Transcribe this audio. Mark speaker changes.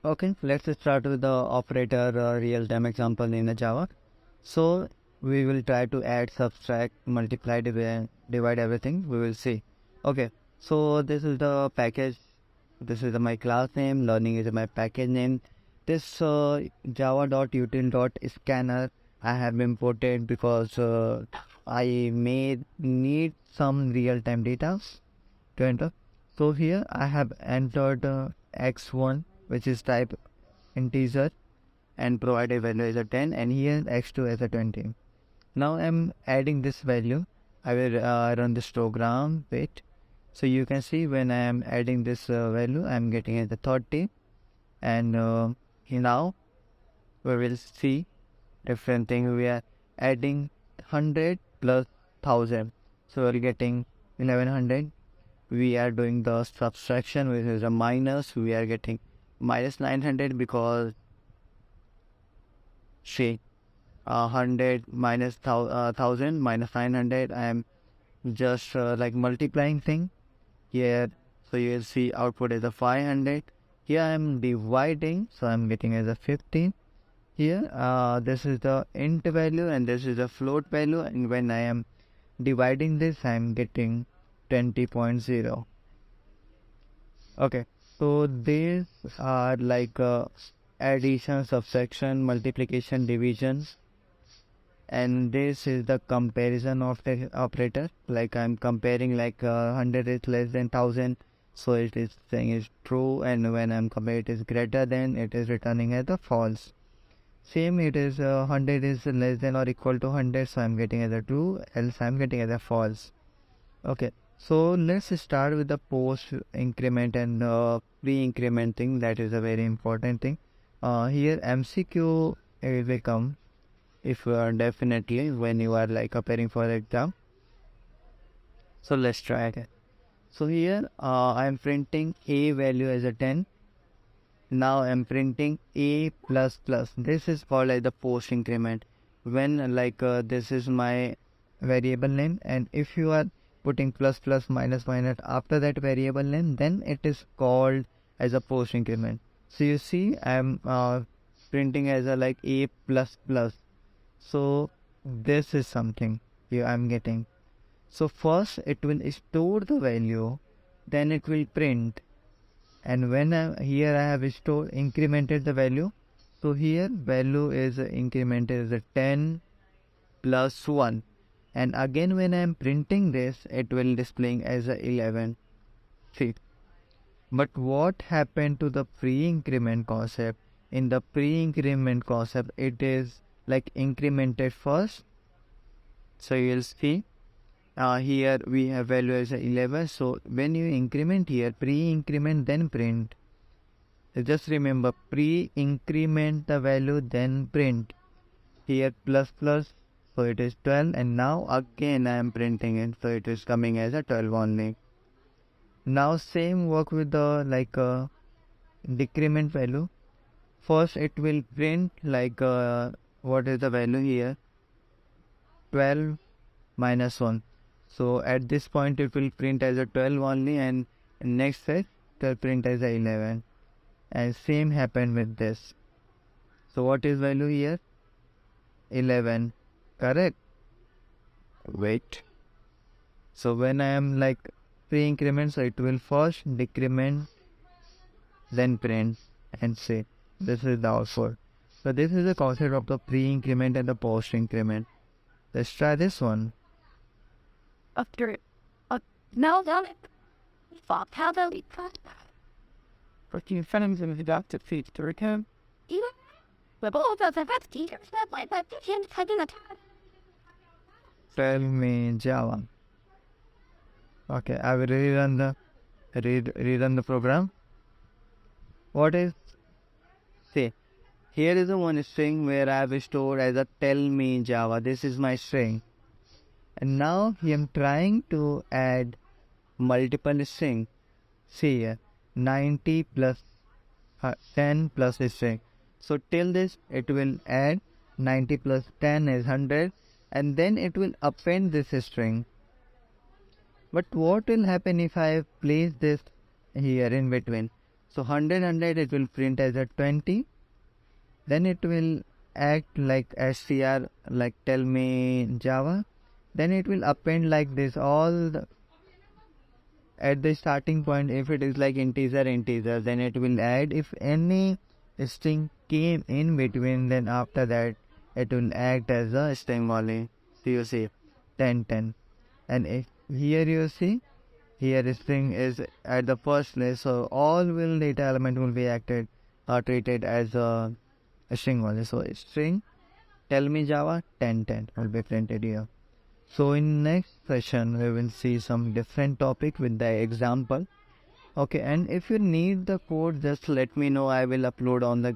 Speaker 1: Okay, let's start with the operator real-time example in the Java. So we will try to add, subtract, multiply, divide everything. We will see. Okay, so this is the package. This is my class name. Learning is my package name. This java.util.scanner I have imported because I may need some real-time data to enter. So here I have entered x1, which is type integer, and provide a value as a 10, and here x2 as a 20. Now I'm adding this value. I will run this program. Wait. So you can see when I am adding this value, I am getting as a 30, and now we will see different thing. We are adding 100 plus 1000, so we're getting 1100. We are doing the subtraction, which is a minus. We are getting minus 900 because see 100 minus 1000 minus 900. I am just like multiplying thing here, so you will see output is a 500. Here I am dividing, so I am getting as a 15. Here this is the int value and this is the float value, and when I am dividing this I am getting 20.0. Okay, so these are like addition, subtraction, multiplication, division, and this is the comparison of the operator. Like I'm comparing, like 100 is less than 1000, so it is saying is true, and when I'm comparing it is greater than, it is returning as a false. Same, it is 100 is less than or equal to 100, so I'm getting as a true, else I'm getting as a false. Okay, so let's start with the post increment and pre-increment thing. That is a very important thing. Here MCQ will come if you are definitely when you are like preparing for the exam. So let's try it. So here I am printing a value as a 10. Now I am printing a plus plus. This is called as the post increment. When like this is my variable name, and if you are putting plus plus minus minus after that variable name, then it is called as a post increment. So you see I am printing as a like a plus plus. So this is something here I'm getting. So first it will store the value, then it will print, and when here I have stored incremented the value, so here value is incremented as a 10 plus 1, and again when I am printing this it will displaying as a 11. See, but what happened to the pre-increment concept? In the pre-increment concept it is like incremented first. So you will see here we have value as 11. So when you increment here, pre-increment then print. So just remember, pre-increment the value then print. Here plus plus, so it is 12, and now again I am printing it, so it is coming as a 12 only. Now same work with the like decrement value. First it will print like what is the value here, 12 minus 1. So at this point it will print as a 12 only, and next set it will print as a 11, and same happened with this. So what is value here? 11, correct? Wait. So when I am like pre-increment, so it will first decrement, then print, and say this is the output. So this is the concept of the pre-increment and the post-increment. Let's try this one.
Speaker 2: After now done it. Fuck, how do we cut that? But you friends in the doctor feed to return. Even the ball does have teachers that like that him cutting a time.
Speaker 1: Tell me Java. Okay, I will rerun the program. What is, say, here is the one string where I have stored as a tell me Java. This is my string, and now I am trying to add multiple string. See here, 90 plus 10 plus string. So till this it will add 90 plus 10 is 100, and then it will append this string. But what will happen if I place this here in between? So 100 it will print as a 20. Then it will act like str, like tell me Java. Then it will append like this all at the starting point. If it is like integer, then it will add. If any string came in between, then after that it will act as a string only. So you see 10. And if here you see, here string is at the first place, so all will data element will be acted or treated as a string only. So string tell me Java 10 will be printed here. So in next session we will see some different topic with the example. Okay, and if you need the code, just let me know. I will upload on the